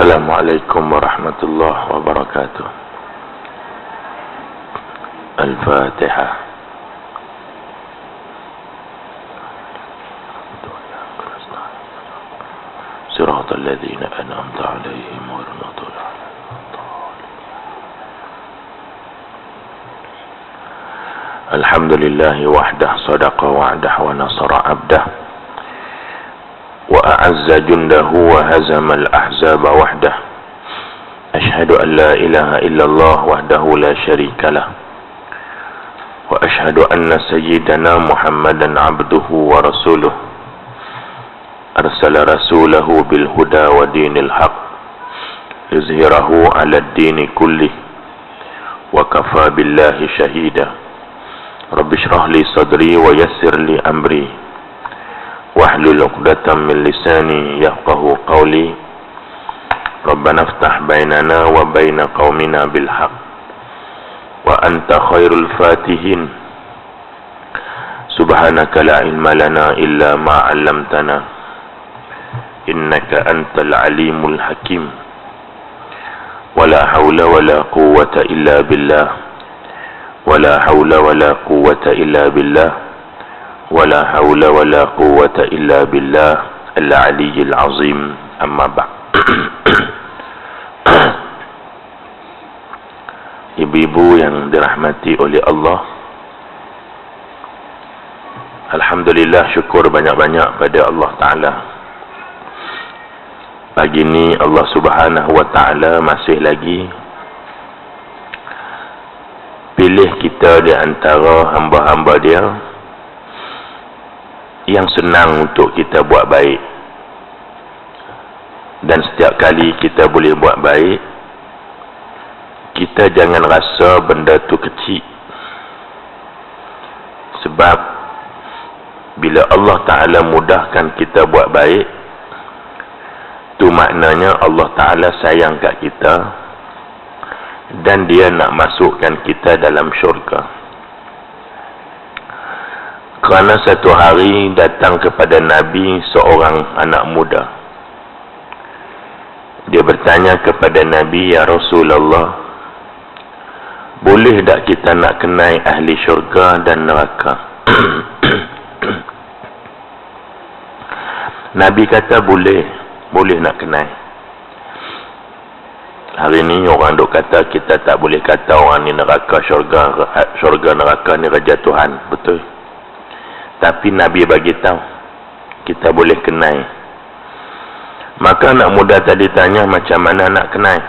Assalamualaikum warahmatullahi wabarakatuh. Al-Fatihah. Siratal ladzina an'amta 'alaihim ghairil maghdubi 'alaihim waladdallin. Alhamdulillahi wahdah sadaqa wa'dah wa nasara 'abdah wa a'azza jundahu wa hazama al-ahzaba wahdah. Ashhadu an la ilaha illallah wahdahu la syarika lah wa ashhadu anna sayyidana Muhammadan 'abduhu wa rasuluh arsala rasulahu bil huda wa dinil haq yuzhirahu 'ala ad-dini kullih wa kafa billahi shahida. Rabbi shrah li sadri wa yassir li amri wahlul 'uqdatam min lisani yafqahu qawli. Rabbana iftah bainana wa baina qaumina bil haqq wa anta khairul fatihin. Subhanaka la ilma lana illa ma 'allamtana innaka antal alimul hakim. Wala haula wala quwwata illa billah. Wala haula wala quwwata illa billah. Wala haula wala quwwata illa billah al-aliyyil azim. Amma ba'd. Ibu-ibu yang dirahmati oleh Allah, alhamdulillah, syukur banyak-banyak pada Allah Ta'ala. Pagi ini Allah Subhanahu Wa Ta'ala masih lagi pilih kita di antara hamba-hamba Dia yang senang untuk kita buat baik. Dan setiap kali kita boleh buat baik, kita jangan rasa benda tu kecil. Sebab bila Allah Ta'ala mudahkan kita buat baik, tu maknanya Allah Ta'ala sayang kat kita dan Dia nak masukkan kita dalam syurga. Kerana satu hari datang kepada Nabi seorang anak muda. Dia bertanya kepada Nabi, "Ya Rasulullah, boleh tak kita nak kenal ahli syurga dan neraka?" Nabi kata boleh nak kenal. Hari ni orang duk kata kita tak boleh kata orang ni neraka syurga neraka ni raja Tuhan. Betul. Tapi Nabi bagi tahu kita boleh kenal. Maka anak muda tadi tanya, macam mana nak kenal?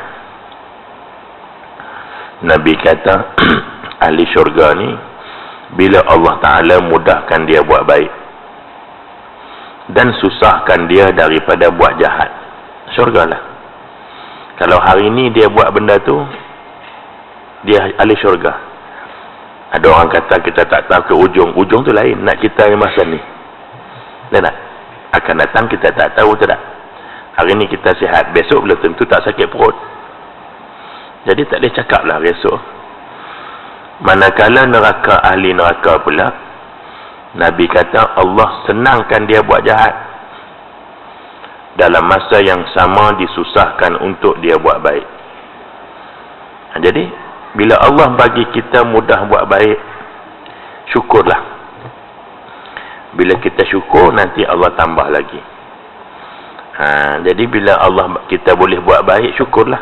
Nabi kata ahli syurga ni bila Allah Ta'ala mudahkan dia buat baik dan susahkan dia daripada buat jahat, syurga lah. Kalau hari ni dia buat benda tu, dia ahli syurga. Ada orang kata kita tak tahu ke ujung tu lain. Nak kita yang masa ni dan akan datang kita tak tahu tak. Hari ni kita sihat, besok belum tentu tak sakit perut. Jadi tak boleh cakap lah besok. Manakala neraka, ahli neraka pula, Nabi kata Allah senangkan dia buat jahat, dalam masa yang sama disusahkan untuk dia buat baik. Jadi bila Allah bagi kita mudah buat baik, syukurlah. Bila kita syukur, nanti Allah tambah lagi. Jadi bila Allah kita boleh buat baik, syukurlah.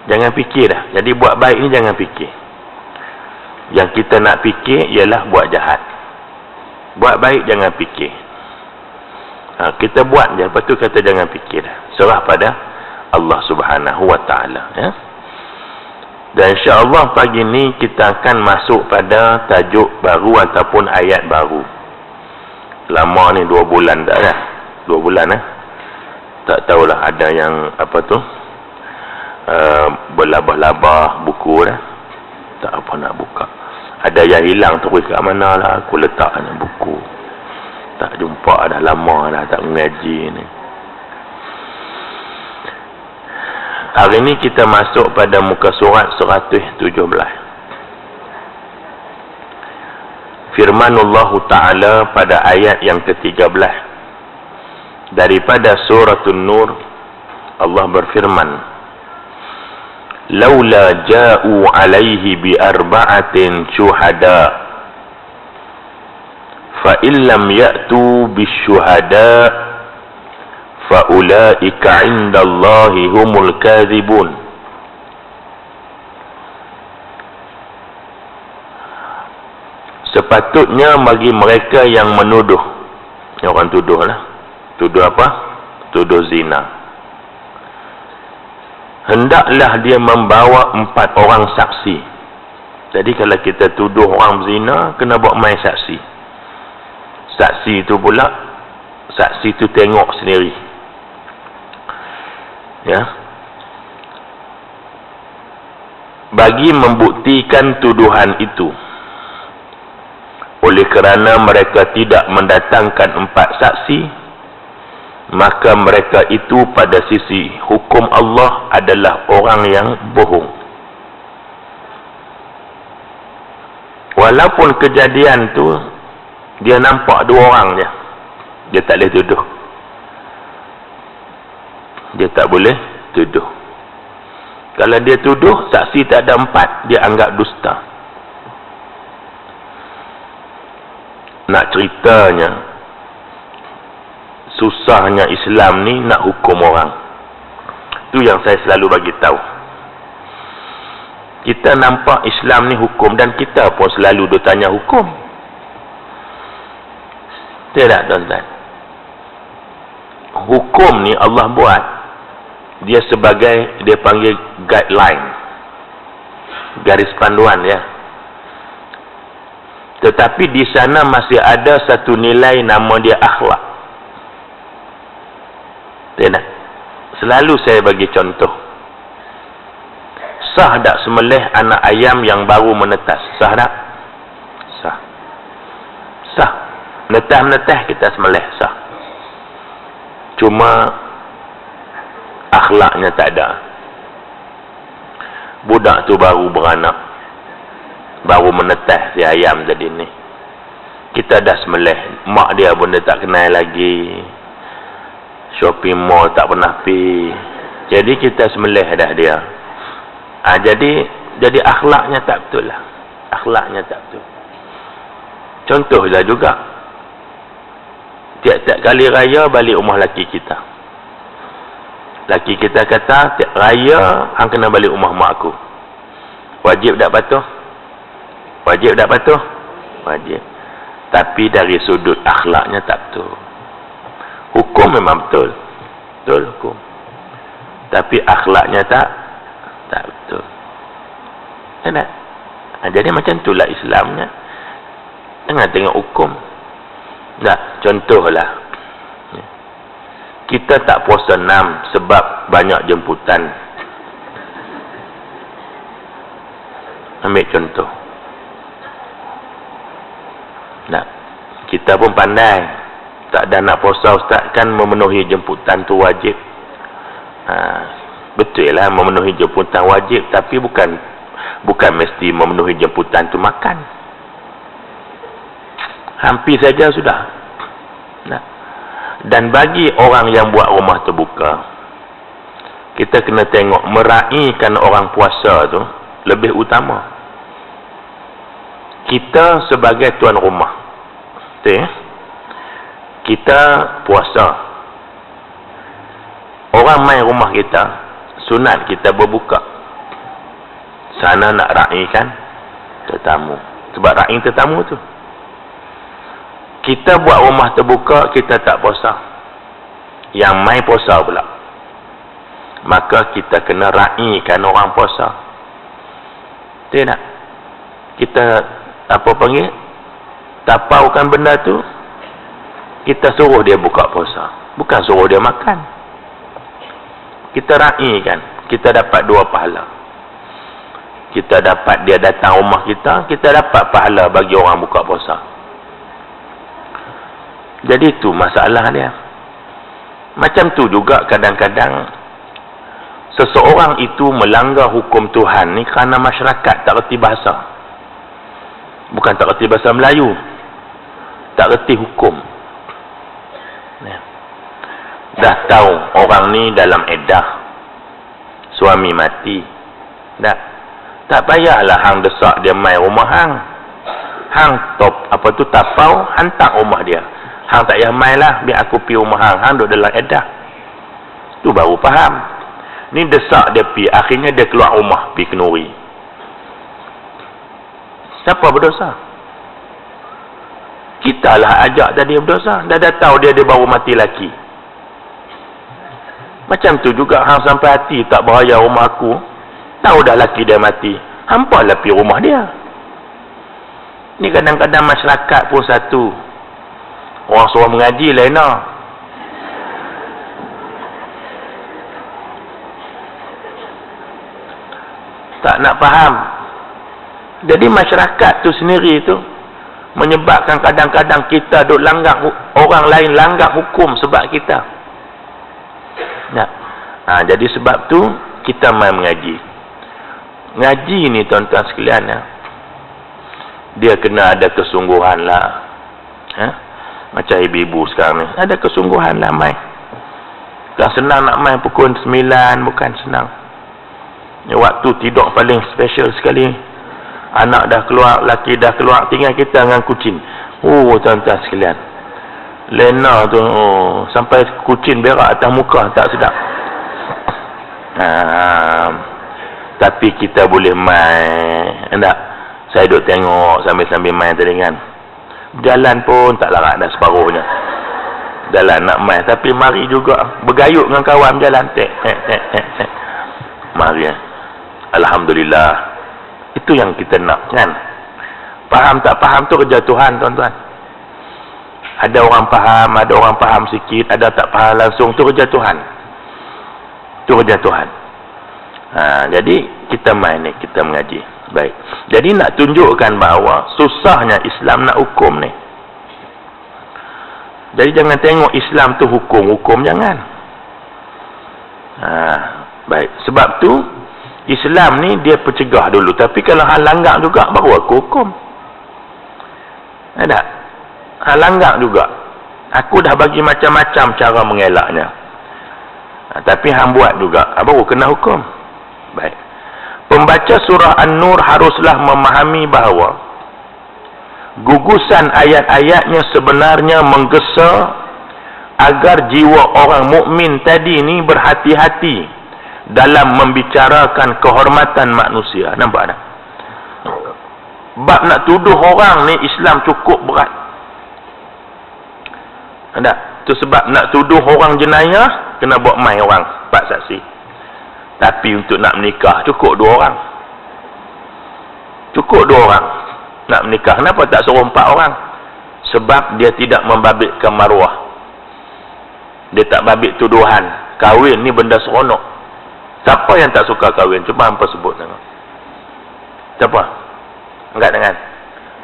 Jangan fikir dah. Jadi buat baik ni jangan fikir. Yang kita nak fikir ialah buat jahat. Buat baik jangan fikir. Kita buat je, lepas tu kata jangan fikir dah. Serah pada Allah Subhanahu Wa Ta'ala, ya. Dan insya-Allah pagi ni kita akan masuk pada tajuk baru ataupun ayat baru. Lama ni 2 bulan dah dah. 2 bulan tak tahulah ada yang apa tu berlabah-labah buku dah. Tak apa nak buka. Ada yang hilang terus kat mana lah. Aku letak dalam buku. Tak jumpa dah, lama dah tak mengaji ni. Hari ni kita masuk pada muka surat 117. Firmanullah Ta'ala pada ayat yang ke-13 daripada surah An-Nur Allah berfirman, laula ja'u alaihi bi arba'atin syuhada fa illam ya'tu bisyuhada fa ulaika 'indallahi humul kadzibun. Sepatutnya bagi mereka yang menuduh, orang tuduh lah, tuduh apa? Tuduh zina, hendaklah dia membawa 4 orang saksi. Jadi kalau kita tuduh orang zina, kena bawa mai saksi. Saksi itu pula, saksi itu tengok sendiri, ya, bagi membuktikan tuduhan itu. Oleh kerana mereka tidak mendatangkan 4 saksi, maka mereka itu pada sisi hukum Allah adalah orang yang bohong. Walaupun kejadian tu dia nampak 2 orang je, dia tak boleh tuduh. Dia tak boleh tuduh. Kalau dia tuduh saksi tak ada 4, dia anggap dusta. Nak ceritanya, susahnya Islam ni nak hukum orang. Tu yang saya selalu bagi tahu. Kita nampak Islam ni hukum, dan kita pun selalu bertanya hukum. Tidak, tuan-tuan. Hukum ni Allah buat, dia sebagai, dia panggil guideline, garis panduan, ya. Tetapi di sana masih ada satu nilai, nama dia akhlak. Tidak. Selalu saya bagi contoh. Sah tak sembelih anak ayam yang baru menetas? Sah tak? Sah. Sah. Menetas-menetas kita sembelih, sah. Cuma akhlaknya tak ada. Budak tu baru beranak, baru menetas si ayam tadi ni, kita dah sembelih, mak dia pun dia tak kenal lagi, shopping mall tak pernah pergi, jadi kita sembelih dah dia. Jadi akhlaknya tak betul lah. Akhlaknya tak betul. Contohlah juga, tiap-tiap kali raya balik rumah laki kita, laki kita kata, tiap raya hang kena balik rumah mak aku. Wajib tak patuh? Wajib tak patuh? Wajib. Tapi dari sudut akhlaknya tak betul. Hukum memang betul. Betul hukum. Tapi akhlaknya tak betul. Ada. Jadi macam itulah Islamnya. Jangan tengok hukum. Tak, contohlah. Kita tak puasa 6 sebab banyak jemputan. Ambil contoh. Tak. Kita pun pandai. Tak ada nak puasa, ustaz, kan memenuhi jemputan tu wajib. Betul lah, memenuhi jemputan wajib, tapi bukan mesti memenuhi jemputan tu makan. Hampir saja sudah. Nah. Dan bagi orang yang buat rumah terbuka, kita kena tengok meraihkan orang puasa tu lebih utama. Kita sebagai tuan rumah, betul ya? Kita puasa, orang main rumah kita, sunat kita berbuka. Sana nak raihkan tetamu. Sebab raih tetamu tu. Kita buat rumah terbuka, kita tak puasa. Yang main puasa pula. Maka kita kena raihkan orang puasa. Tidak. Kita apa panggil? Tapaukan benda tu. Kita suruh dia buka puasa. Bukan suruh dia makan. Kita raihkan. Kita dapat 2 pahala. Kita dapat dia datang rumah kita. Kita dapat pahala bagi orang buka puasa. Jadi itu masalah dia. Macam tu juga kadang-kadang seseorang itu melanggar hukum Tuhan ni kerana masyarakat tak reti bahasa. Bukan tak reti bahasa Melayu. Tak reti hukum. dah tahu orang ni dalam iddah, suami mati, tak payahlah hang desak dia mai rumah hang. Hang tapau hantar rumah dia. Hang tak payah mai lah, biar aku pi rumah hang duduk dalam iddah. Tu baru faham. Ni desak dia pi, akhirnya dia keluar rumah pi kenuri. Siapa berdosa? Kita lah ajak tadi berdosa. Dah tahu dia baru mati laki. Macam tu juga hang sampai hati tak beraya rumah aku. Tahu dah laki dia mati. Hampalah pi rumah dia. Ni kadang-kadang masyarakat pun satu. Orang suruh mengaji lain lah. Tak nak faham. Jadi masyarakat tu sendiri tu menyebabkan kadang-kadang kita duk langgar, orang lain langgar hukum sebab kita. Jadi sebab tu kita mai mengaji. Ngaji ni tuan-tuan sekalian ya, dia kena ada kesungguhan lah. Macam ibu-ibu sekarang ni, ada kesungguhan lah mai. Bukan senang nak mai pukul 9, bukan senang. Waktu tidur paling special sekali. Anak dah keluar, laki dah keluar, tinggal kita dengan kucing. Tuan-tuan sekalian, lena tu sampai kucing berak atas muka, tak sedap. Tapi kita boleh main. Tak? Saya duduk tengok sambil-sambil main tadi kan. Jalan pun tak larat dah separuhnya. Jalan nak main, tapi mari juga bergayut dengan kawan jalan. Mari. Alhamdulillah. Itu yang kita nak kan. Faham tak faham tu kerja Tuhan tuan-tuan. Ada orang faham, ada orang faham sikit, ada tak faham langsung, tu kerja Tuhan. Tu kerja Tuhan. Jadi kita main ni, kita mengaji. Baik. Jadi nak tunjukkan bahawa susahnya Islam nak hukum ni. Jadi jangan tengok Islam tu hukum jangan. Baik. Sebab tu Islam ni dia pencegah dulu, tapi kalau hal langgar juga baru aku hukum. Ada? Hal langgar juga. Aku dah bagi macam-macam cara mengelaknya. Tapi hang buat juga, baru kena hukum. Baik. Pembaca surah An-Nur haruslah memahami bahawa gugusan ayat-ayatnya sebenarnya menggesa agar jiwa orang mukmin tadi ni berhati-hati dalam membicarakan kehormatan manusia. Nampak tak? Bab nak tuduh orang ni Islam cukup berat. Ada? Itu sebab nak tuduh orang jenayah kena buat mai orang 4 saksi. Tapi untuk nak menikah cukup 2 orang. Cukup 2 orang nak menikah. Kenapa tak suruh 4 orang? Sebab dia tidak membabitkan maruah. Dia tak babit tuduhan. Kahwin ni benda seronok. Siapa yang tak suka kahwin? Cuba hampa sebut tengok. Siapa? Angkat tangan.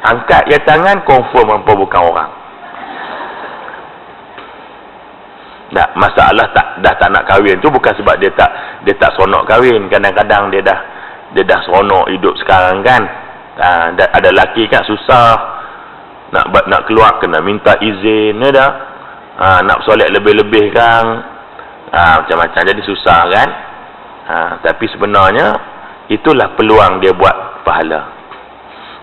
Angkat ya tangan, confirm hampa bukan orang. Tak, masalah dah tak nak kahwin tu bukan sebab dia tak seronok kahwin. Kadang-kadang dia dah seronok hidup sekarang kan. Ada lelaki kan susah nak keluar kena minta izin ya dah. Nak solat lebih-lebih kan. Macam-macam jadi susah kan. Tapi sebenarnya itulah peluang dia buat pahala.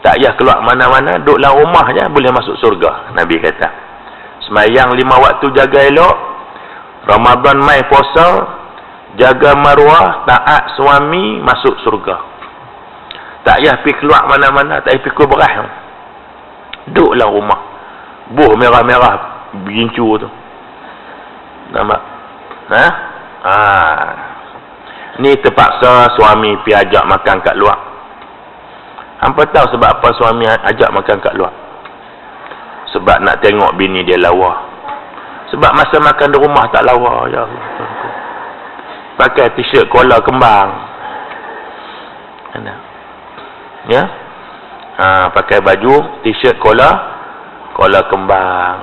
Tak payah keluar mana-mana, duduk dalam rumah je boleh masuk surga. Nabi kata semayang 5 waktu, jaga elok, Ramadan mai puasa, jaga maruah, taat suami, masuk surga. Tak payah pergi keluar mana-mana, tak payah pergi beras. Duduk dalam rumah. Buh merah-merah gincu tu. Nampak? Ni terpaksa suami pergi ajak makan kat luar. Hampa tahu sebab apa suami ajak makan kat luar? Sebab nak tengok bini dia lawa. Sebab masa makan di rumah tak lawa. Ya Allah. Pakai t-shirt kola kembang. Ya? Pakai baju t-shirt kola kembang.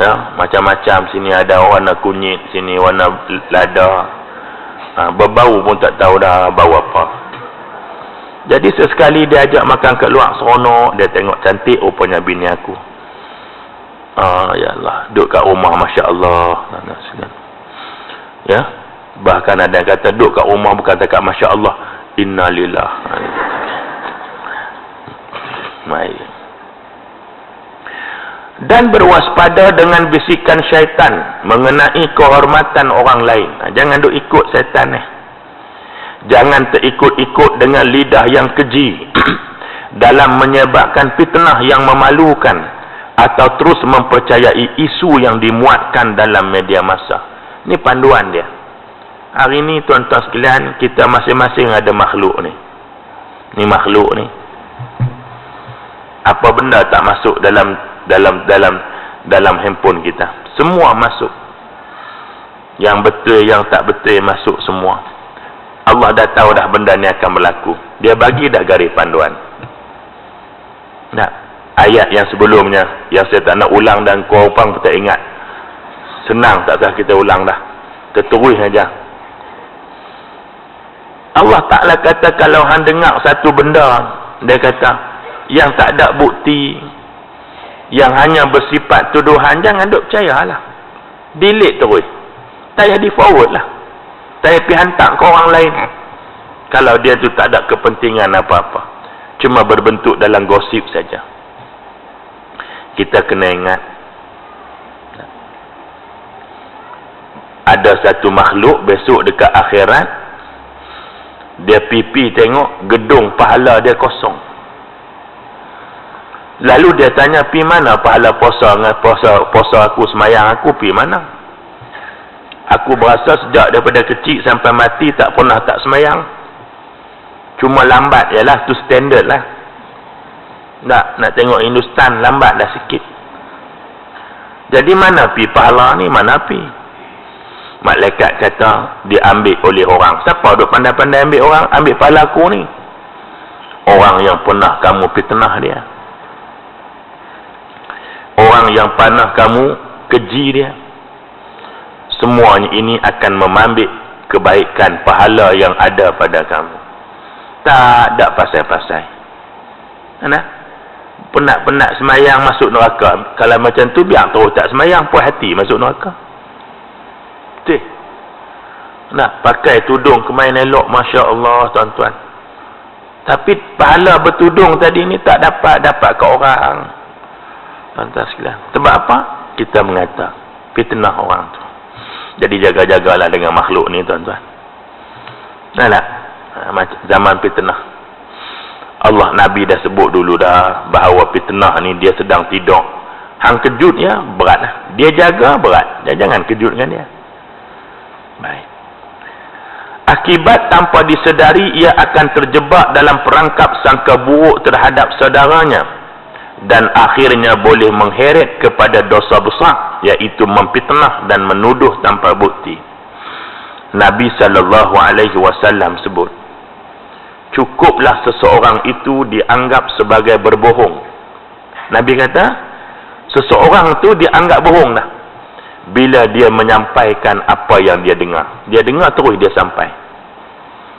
Ya, macam-macam. Sini ada warna kunyit, sini warna lada. Berbau pun tak tahu dah bau apa. Jadi sesekali dia ajak makan kat luar, seronok, dia tengok cantik rupanya bini aku. Ya Allah, duduk kat rumah, Masya Allah. Ya, bahkan ada yang kata duduk kat rumah bukan cakap Masya Allah, innalillah. Baik. Dan berwaspada dengan bisikan syaitan mengenai kehormatan orang lain. Jangan duk ikut syaitan. Jangan terikut-ikut dengan lidah yang keji dalam menyebabkan fitnah yang memalukan atau terus mempercayai isu yang dimuatkan dalam media massa. Ini panduan dia. Hari ini tuan-tuan sekalian, kita masing-masing ada makhluk ni. Ni makhluk ni. Apa benda tak masuk dalam handphone kita? Semua masuk. Yang betul, yang tak betul masuk semua. Allah dah tahu dah benda ni akan berlaku. Dia bagi dah garis panduan. Nah, ayat yang sebelumnya yang saya tak nak ulang dan korang pun tak ingat. Senang tak usah kita ulang dah. Terus saja. Allah Ta'ala kata kalau hang dengar satu benda, dia kata yang tak ada bukti, yang hanya bersifat tuduhan, jangan duk percayalah. Delete terus. Tak payah di forward lah. Tak payah pergi hantar ke orang lain. Kalau dia tu tak ada kepentingan apa-apa. Cuma berbentuk dalam gosip saja. Kita kena ingat. Ada satu makhluk besok dekat akhirat, dia pipi tengok gedung pahala dia kosong. Lalu dia tanya, pi mana pahala puasa dengan puasa aku, semayang aku, pi mana? Aku berasa sejak daripada kecil sampai mati tak pernah tak semayang. Cuma lambat ialah tu standard lah. Nak tengok Hindustan lambat dah sikit. Jadi mana pi pahala ni, mana pi? Malaikat kata diambil oleh orang. Siapa duk pandai-pandai ambil orang? Ambil pahala aku ni. Orang yang pernah kamu fitnah dia. Orang yang pernah kamu keji dia. Semuanya ini akan mengambil kebaikan pahala yang ada pada kamu. Tak ada pasal-pasal. Nah, penat-penat semayang masuk neraka. Kalau macam tu biar terus tak semayang, puas hati masuk neraka. Betul. Nak pakai tudung kemain elok, Masya Allah tuan-tuan. Tapi pahala bertudung tadi ni tak dapat ke orang. Tuan-tuan sekalian. Sebab apa? Kita mengata fitnah orang tu. Jadi jaga-jagalah dengan makhluk ni tuan-tuan. Nah, zaman fitnah. Allah Nabi dah sebut dulu dah bahawa fitnah ni dia sedang tidur. Hang kejut ya, berat lah. Dia jaga berat. Jangan kejutkan dia. Baik. Akibat tanpa disedari ia akan terjebak dalam perangkap sangka buruk terhadap saudaranya. Dan akhirnya boleh mengheret kepada dosa besar, iaitu memfitnah dan menuduh tanpa bukti. Nabi SAW sebut, cukuplah seseorang itu dianggap sebagai berbohong. Nabi kata, seseorang itu dianggap bohong dah bila dia menyampaikan apa yang dia dengar. Dia dengar terus dia sampai.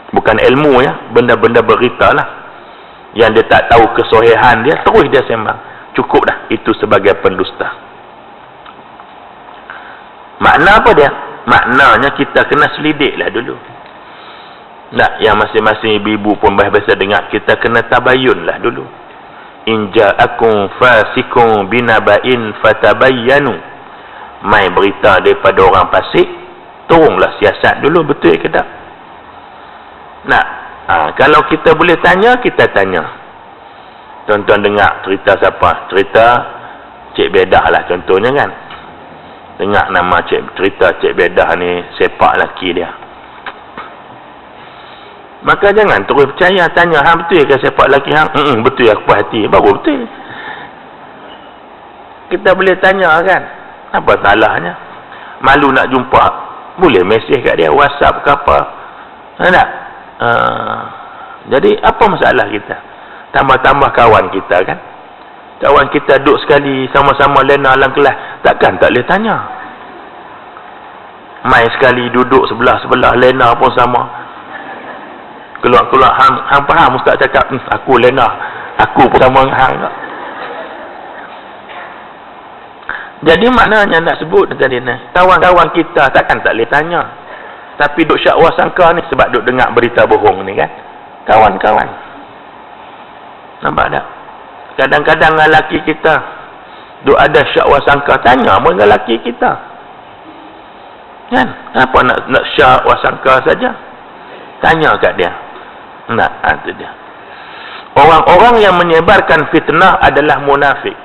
Bukan ilmu ya, benda-benda berita lah. Yang dia tak tahu kesohihan dia, terus dia sembang. Cukup dah, itu sebagai pendusta. Makna apa dia? Maknanya kita kena selidiklah dulu. Nak, yang masing-masing ibu-ibu pun biasa dengar, kita kena tabayunlah dulu. In ja'akum fasikum binaba'in fatabayyanu. Mai berita daripada orang fasik, tolonglah siasat dulu, betul ke tak? Nak, kalau kita boleh tanya, kita tanya. Tuan-tuan dengar cerita siapa? Cerita Cik Bedah lah contohnya kan. Dengar nama cerita Cik Bedah ni, sepak laki dia. Maka jangan terus percaya, tanya, hang betul ke sepak laki hang? Betul, aku puas hati. Baru betul. Kita boleh tanya kan. Apa salahnya? Malu nak jumpa, boleh mesej kat dia, WhatsApp ke apa. Tak? Jadi apa masalah kita? Tambah-tambah kawan kita kan. Kawan kita duduk sekali sama-sama lena dalam kelas, takkan tak boleh tanya. Mai sekali duduk sebelah-sebelah lena pun sama. Keluar-keluar hang faham ustaz cakap, aku lena, aku pun sama dengan hang. Jadi maknanya nak sebut tadi ni, kawan-kawan kita takkan tak boleh tanya. Tapi duk syakwa sangka ni sebab duk dengar berita bohong ni kan. Kawan-kawan. Nampak tak? Kadang-kadang dengan lelaki kita duk ada syakwa sangka, tanya pun dengan lelaki kita. Kan? Kenapa nak syakwa sangka saja? Tanya kat dia. Nah, itu dia. Orang-orang yang menyebarkan fitnah adalah munafik.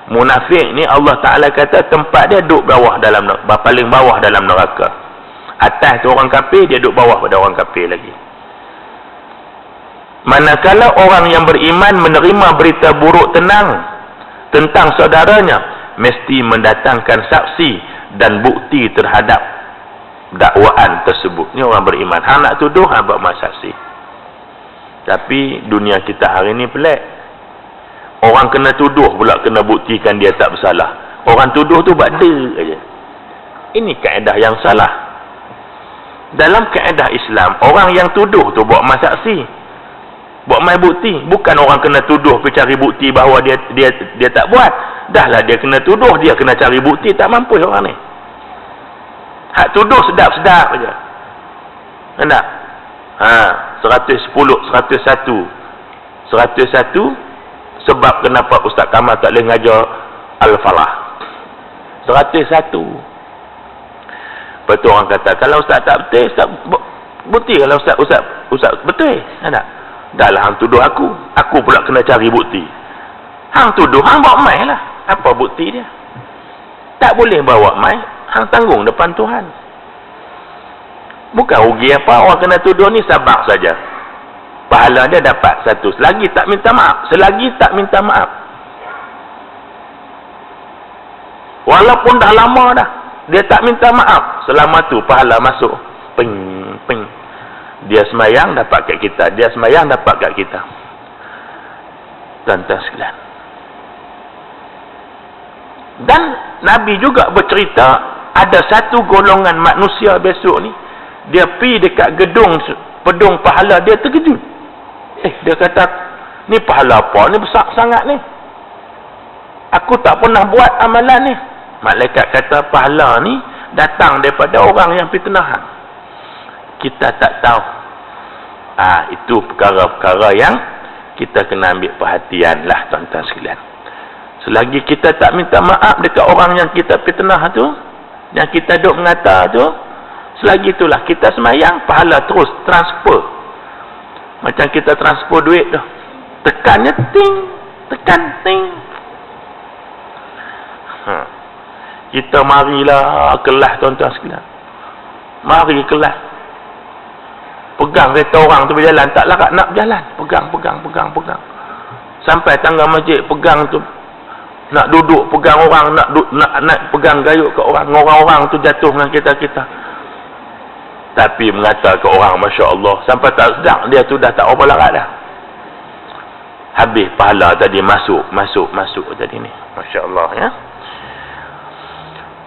Munafik ni Allah Ta'ala kata tempat dia duduk bawah dalam, paling bawah dalam neraka. Atas tu orang kafir, dia duduk bawah pada orang kafir lagi. Manakala orang yang beriman menerima berita buruk tentang saudaranya, mesti mendatangkan saksi dan bukti terhadap dakwaan tersebut. Ni orang beriman. Hang nak tuduh, hang buat saksi. Tapi dunia kita hari ni pelik. Orang kena tuduh pula kena buktikan dia tak bersalah. Orang tuduh tu buat dia aja. Ini kaedah yang salah. Dalam kaedah Islam, orang yang tuduh tu buat saksi, buat mai bukti. Bukan orang kena tuduh pergi cari bukti bahawa dia tak buat. Dahlah dia kena tuduh, dia kena cari bukti, tak mampu orang ni. Hak tuduh sedap-sedap aja. Hendak? 110, 101 sebab kenapa Ustaz Kamal tak boleh ngajar Al-Falah. 101. Betul orang kata, kalau Ustaz tak betul, Ustaz bukti. Kalau Ustaz betul. Tak? Dah lah hang tuduh aku pula kena cari bukti. Hang tuduh, hang bawa mai lah. Apa bukti dia? Tak boleh bawa mai, hang tanggung depan Tuhan. Bukan rugi apa, orang kena tuduh ni sabar saja. Pahala dia dapat 1. Selagi tak minta maaf. Walaupun dah lama dah, dia tak minta maaf. Selama tu pahala masuk. Ping. Dia semayang dapat kat kita. Dia semayang dapat kat kita. Tuan-tuan sekalian. Dan Nabi juga bercerita, ada satu golongan manusia besok ni, dia pergi dekat pedung pahala, dia terkejut. Dia kata, ni pahala apa ni besar sangat ni? Aku tak pernah buat amalan ni. Malaikat kata, pahala ni datang daripada orang yang fitnah. Kita tak tahu. Itu perkara-perkara yang kita kena ambil perhatian lah, tuan-tuan sekalian. Selagi kita tak minta maaf dekat orang yang kita fitnah tu, yang kita duk mengata tu, selagi itulah kita semayang, pahala terus transfer. Macam kita transfer duit tu, tekannya tekan ting. Kita marilah kelas, tuan-tuan sekalian. Mari kelas. Pegang kereta orang tu berjalan, tak larat nak berjalan. Pegang. Sampai tangga masjid, pegang tu. Nak duduk, pegang orang, nak pegang gayut ke orang. Orang-orang tu jatuh dengan kita. Tapi mengata ke orang, Masya Allah, sampai tak sedang, dia tu dah tak apa larat dah. Habis pahala tadi masuk tadi ni. Masya Allah ya.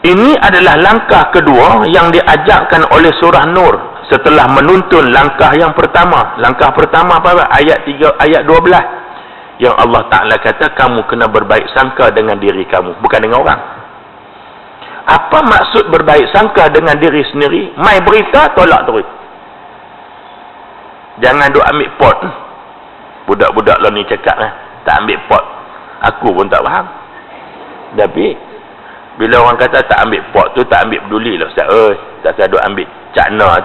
Ini adalah langkah kedua yang diajarkan oleh surah Nur setelah menuntun langkah yang pertama. Langkah pertama apa? Ayat 12 yang Allah Ta'ala kata, kamu kena berbaik sangka dengan diri kamu, bukan dengan orang. Apa maksud berbaik sangka dengan diri sendiri? Mai berita, tolak terus. Jangan duk ambil pot. Budak-budak lah ni cakap tak ambil pot. Aku pun tak faham. Tapi bila orang kata tak ambil pot tu, tak ambil peduli lah Ustaz. Tak saya duk ambil cakna,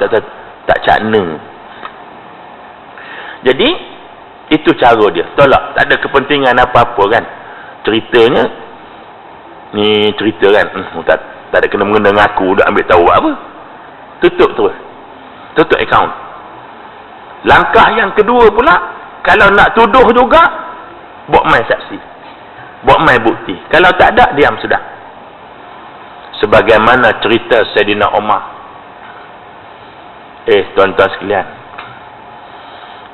tak cakna. Jadi itu cara dia, tolak. Tak ada kepentingan apa-apa kan. Ceritanya ni cerita kan, tak ada kena mengena dengan aku, dah ambil tahu apa. Tutup terus. Tutup akaun. Langkah yang kedua pula, kalau nak tuduh juga, buat mai saksi. Buat mai bukti. Kalau tak ada, diam sudah. Sebagaimana cerita Sayyidina Umar. Tuan-tuan sekalian.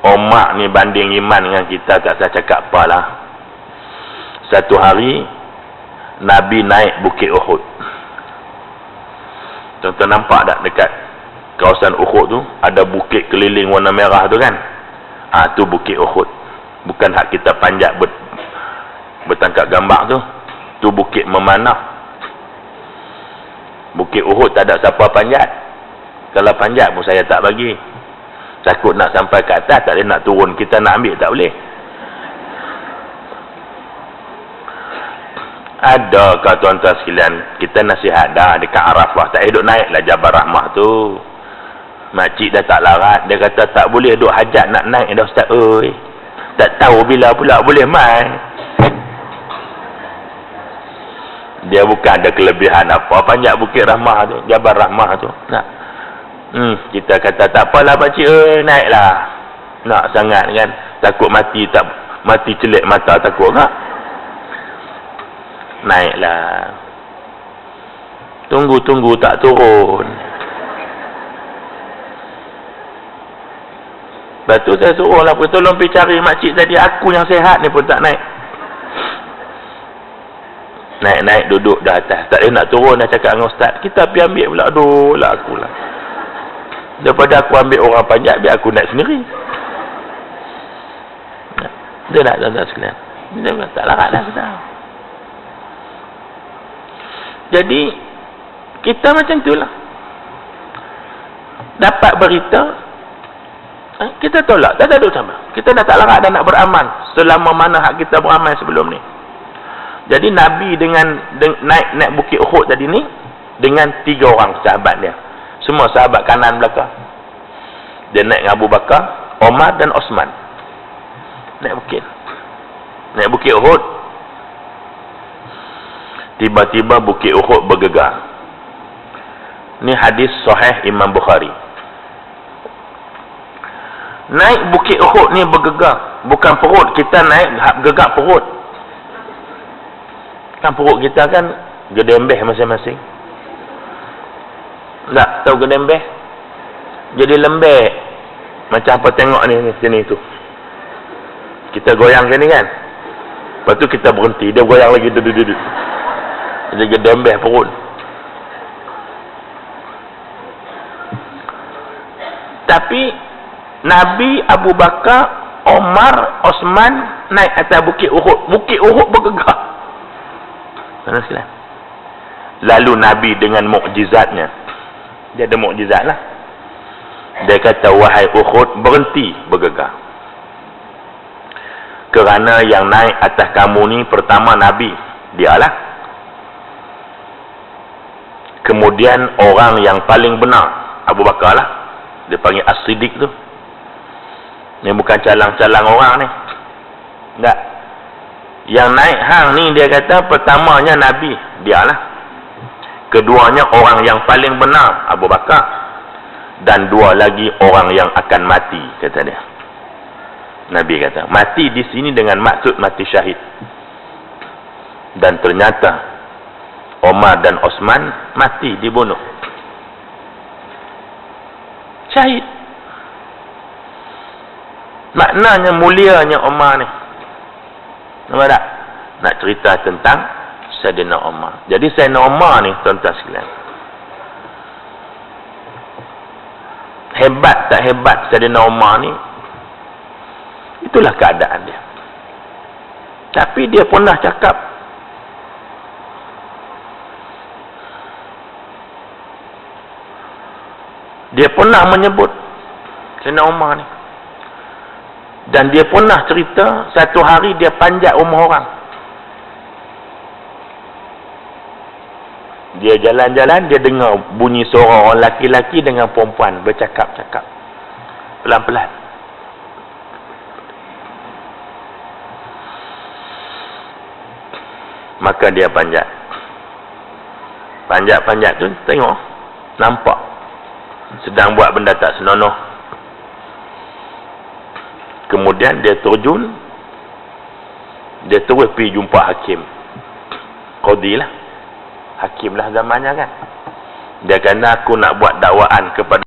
Umar ni banding iman dengan kita, tak saya cakap apalah. Satu hari, Nabi naik Bukit Uhud. Tuan-tuan nampak tak dekat kawasan Uhud tu, ada bukit keliling warna merah tu kan? Tu Bukit Uhud. Bukan hak kita panjat bertangkap gambar tu. tu bukit memanah. Bukit Uhud tak ada siapa panjat. Kalau panjat pun saya tak bagi. Takut nak sampai ke atas, tak boleh nak turun. Kita nak ambil tak boleh. Adakah tuan-tuan sekalian, kita nasihat dah dekat Arafah, tak duduk naiklah Jabal Rahmah tu. Makcik dah tak larat, dia kata tak boleh duduk hajat nak naik dah ustaz. Oi, tak tahu bila pula boleh mai. Dia bukan ada kelebihan apa panjat Bukit Rahmah tu, Jabal Rahmah tu. Nak. Kita kata tak apalah pakcik, naiklah. Nak sangat kan, takut mati, tak mati celik mata takut tak? Naiklah. Tunggu-tunggu tak turun. Lepas tu saya suruh lah, tolong pergi cari makcik tadi, aku yang sihat ni pun tak naik. Naik-naik duduk dah atas. Tak boleh nak turun, dah cakap dengan ustaz. Kita pergi ambil pula. Aduh lah akulah. Daripada aku ambil orang panjat, biar aku naik sendiri. Dia nak tuan-tuan sekalian. Dia tak larat dah kita. Jadi, kita macam itulah. Dapat berita, kita tolak. Tak ada duduk sama. Kita dah tak larat dah nak beramal. Selama mana hak kita beramal sebelum ni. Jadi Nabi dengan naik Bukit Uhud tadi ni dengan 3 orang sahabat dia. Semua sahabat kanan belakang. Dia naik dengan Abu Bakar, Omar dan Osman. Naik bukit. Naik Bukit Uhud. Tiba-tiba Bukit Uhud bergegar. Ni hadis sahih Imam Bukhari. Naik Bukit Uhud ni bergegar. Bukan perut kita naik, gegar perut. Kan perut kita kan gedembeh masing-masing. Tak tahu gedembeh? Jadi lembek. Macam apa tengok ni sini tu. Kita goyang ke ni kan? Lepas tu kita berhenti, dia goyang lagi duduk. Jadi gedembeh perut. Tapi Nabi, Abu Bakar, Omar, Osman naik atas Bukit Uhud. Bukit Uhud bergegar. Lalu Nabi dengan mukjizatnya, dia ada mukjizat lah. Dia kata, wahai Uhud, berhenti bergegar. Kerana yang naik atas kamu ni pertama Nabi, dialah. Kemudian orang yang paling benar, Abu Bakar lah. Dia panggil As-Siddiq tu. Ni bukan calang-calang orang ni. Tak. Yang naik hang ni dia kata pertamanya Nabi, dialah. Keduanya orang yang paling benar, Abu Bakar. Dan 2 lagi orang yang akan mati, kata dia. Nabi kata, mati di sini dengan maksud mati syahid. Dan ternyata Omar dan Osman mati, dibunuh. Syahid. Maknanya mulianya Omar ni. Nampak tak? Nak cerita tentang Sayyidina Umar. Jadi Sayyidina Umar ni tuan-tuan sekalian, hebat tak hebat Sayyidina Umar ni, itulah keadaan dia. Tapi dia pernah cakap, dia pernah menyebut Sayyidina Umar ni. Dan dia pernah cerita satu hari dia panjat rumah orang. Dia jalan-jalan, dia dengar bunyi suara orang laki-laki dengan perempuan bercakap-cakap pelan-pelan. Maka dia panjat. Panjat-panjat tu tengok, nampak sedang buat benda tak senonoh. Kemudian dia terjun, dia terus pergi jumpa hakim. Qadi lah. Hakim lah zamannya kan. Dia kata, aku nak buat dakwaan kepada